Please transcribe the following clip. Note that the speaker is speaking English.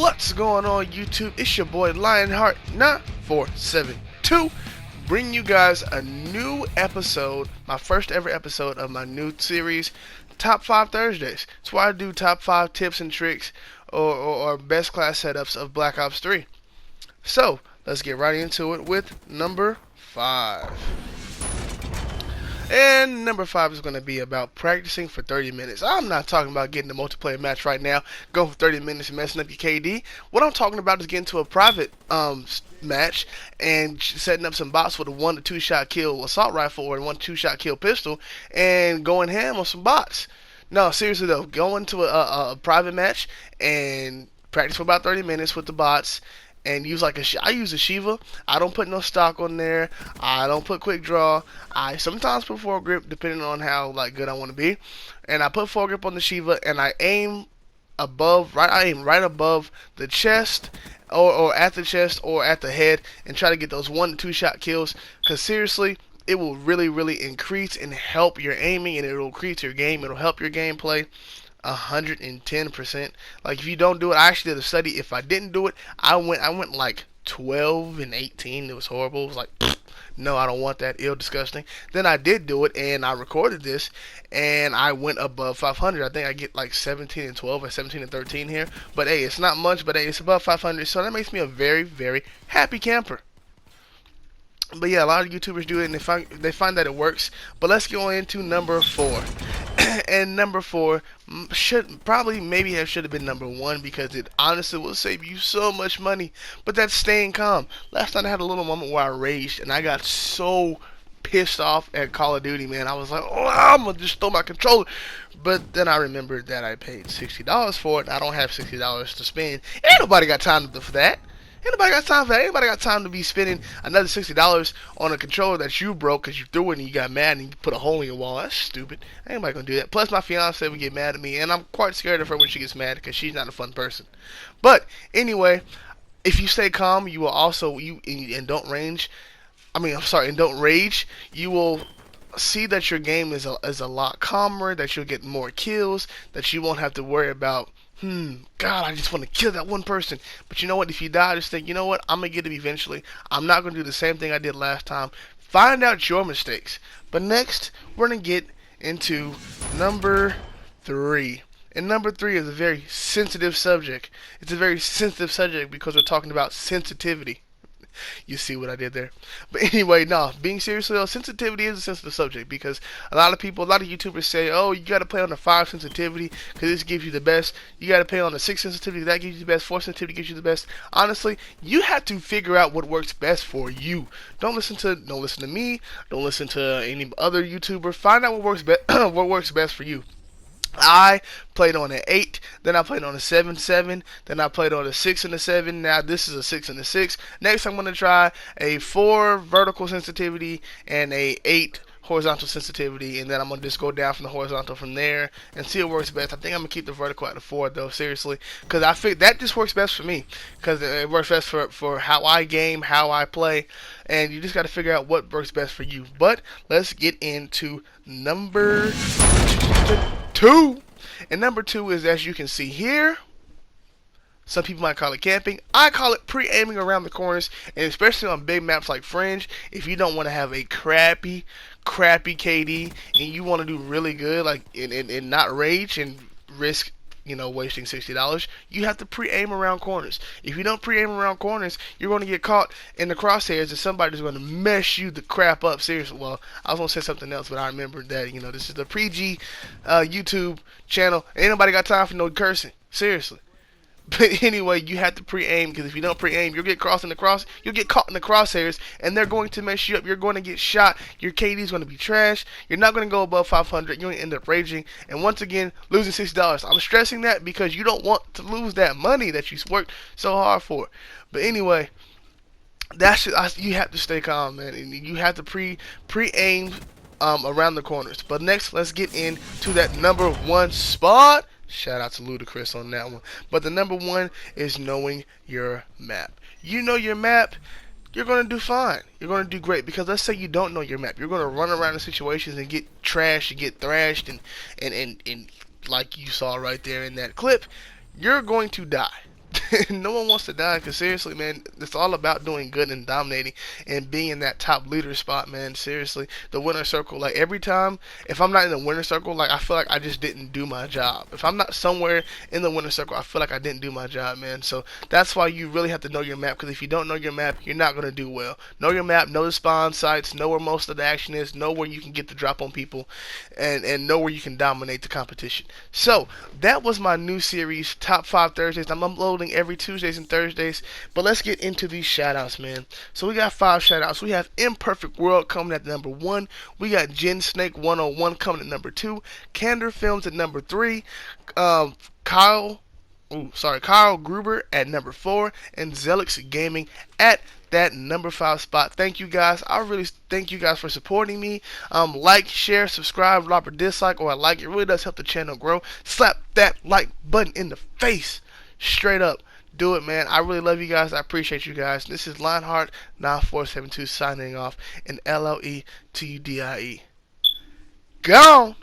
What's going on YouTube? It's your boy Lionheart947 bringing you guys a new episode, my first ever episode of my new series, Top 5 Thursdays. It's where I do top 5 tips and tricks or best class setups of Black Ops 3. So, let's get right into it with number 5. And number 5 is going to be about practicing for 30 minutes. I'm not talking about getting a multiplayer match right now, going for 30 minutes and messing up your KD. What I'm talking about is getting to a private match and setting up some bots with a 1 to 2 shot kill assault rifle or a 1 to 2 shot kill pistol and going ham on some bots. No, seriously though, going to a private match and practice for about 30 minutes with the bots. And use I use a Shiva. I don't put no stock on there. I don't put quick draw. I sometimes put foregrip depending on how good I want to be. And I put foregrip on the Shiva and I aim above, I aim right above the chest or at the chest or at the head and try to get those 1 to 2 shot kills. Cause seriously, it will really increase and help your aiming, and it'll increase your game. It'll help your gameplay 110%. Like if you don't do it, I actually did a study. If I didn't do it, I went like 12 and 18. It was horrible. It was like, no, I don't want that. Ill, disgusting. Then I did do it, and I recorded this, and I went above 500. I think I get like 17 and 12 or 17 and 13 here. But hey, it's not much, but hey, it's above 500. So that makes me a very happy camper. But yeah, a lot of YouTubers do it, and they find that it works. But let's go into number 4. And number 4 should have been number 1 because it honestly will save you so much money. But that's staying calm. Last night I had a little moment where I raged, and I got so pissed off at Call of Duty, man. I was like, oh, I'm gonna just throw my controller. But then I remembered that I paid $60 for it, and I don't have $60 to spend. Ain't nobody got time for that. Anybody got time for that? Anybody got time to be spending another $60 on a controller that you broke because you threw it and you got mad and you put a hole in your wall? That's stupid. Ain't nobody gonna do that. Plus, my fiance would get mad at me, and I'm quite scared of her when she gets mad because she's not a fun person. But anyway, if you stay calm, you will also and don't rage. You will see that your game is a lot calmer. That you'll get more kills. That you won't have to worry about. God, I just want to kill that one person. But you know what? If you die, just think, you know what? I'm going to get him eventually. I'm not going to do the same thing I did last time. Find out your mistakes. But next, we're going to get into number 3. And number 3 is a very sensitive subject. It's a very sensitive subject because we're talking about sensitivity. You see what I did there? But anyway, no, being serious though, sensitivity is a sensitive subject because a lot of YouTubers say, oh, you got to play on the 5 sensitivity because this gives you the best. You got to play on the 6 sensitivity, that gives you the best. 4 sensitivity gives you the best. Honestly, you have to figure out what works best for you. Don't listen to me. Don't listen to any other YouTuber. Find out what works best for you. I played on an 8, then I played on a 7-7, then I played on a 6 and a 7. Now this is a 6 and a 6. Next I'm going to try a 4 vertical sensitivity and a 8 horizontal sensitivity, and then I'm going to just go down from the horizontal from there and see what works best. I think I'm going to keep the vertical at a 4 though, seriously, because I think that just works best for me, because it works best for how I game, how I play, and you just got to figure out what works best for you. But let's get into number 2. And number 2 is, as you can see here, some people might call it camping. I call it pre-aiming around the corners, and especially on big maps like Fringe, if you don't want to have a crappy KD and you want to do really good, like and not rage and risk wasting $60, you have to pre-aim around corners. If you don't pre-aim around corners, you're going to get caught in the crosshairs and somebody's going to mess you the crap up. Seriously. Well, I was going to say something else, but I remembered that, this is the Preaim YouTube channel. Ain't nobody got time for no cursing. Seriously. But anyway, you have to pre-aim, because if you don't pre-aim, you'll get caught in the crosshairs, and they're going to mess you up. You're going to get shot. Your KD is going to be trash. You're not going to go above 500. You're going to end up raging, and once again, losing $60. I'm stressing that because you don't want to lose that money that you worked so hard for. But anyway, you have to stay calm, man, and you have to pre-aim around the corners. But next, let's get into that number 1 spot. Shout out to Ludacris on that one. But the number 1 is knowing your map. You know your map, you're going to do fine. You're going to do great. Because let's say you don't know your map. You're going to run around in situations and get trashed and get thrashed. And like you saw right there in that clip, you're going to die. No one wants to die, because seriously, man, it's all about doing good and dominating and being in that top leader spot, man. Seriously, the winner circle. Like every time, if I'm not in the winner circle, like I feel like I just didn't do my job. If I'm not somewhere in the winner circle, I feel like I didn't do my job, man. So that's why you really have to know your map, because if you don't know your map, you're not gonna do well. Know your map, know the spawn sites, know where most of the action is, know where you can get the drop on people, and know where you can dominate the competition. So that was my new series, Top 5 Thursdays. I'm uploading every Tuesdays and Thursdays. But let's get into these shoutouts, man. So we got 5 shoutouts. We have Imperfect World coming at number 1. We got Gen Snake 101 coming at number 2. Candor Films at number 3. Kyle Kyle Gruber at number 4, and Zelix Gaming at that number 5 spot. Thank you guys. I really thank you guys for supporting me. Like, share, subscribe, drop a dislike, or a like. It really does help the channel grow. Slap that like button in the face. Straight up. Do it, man. I really love you guys. I appreciate you guys. This is Lionheart9472 signing off, and LOE to you DIE. Gone!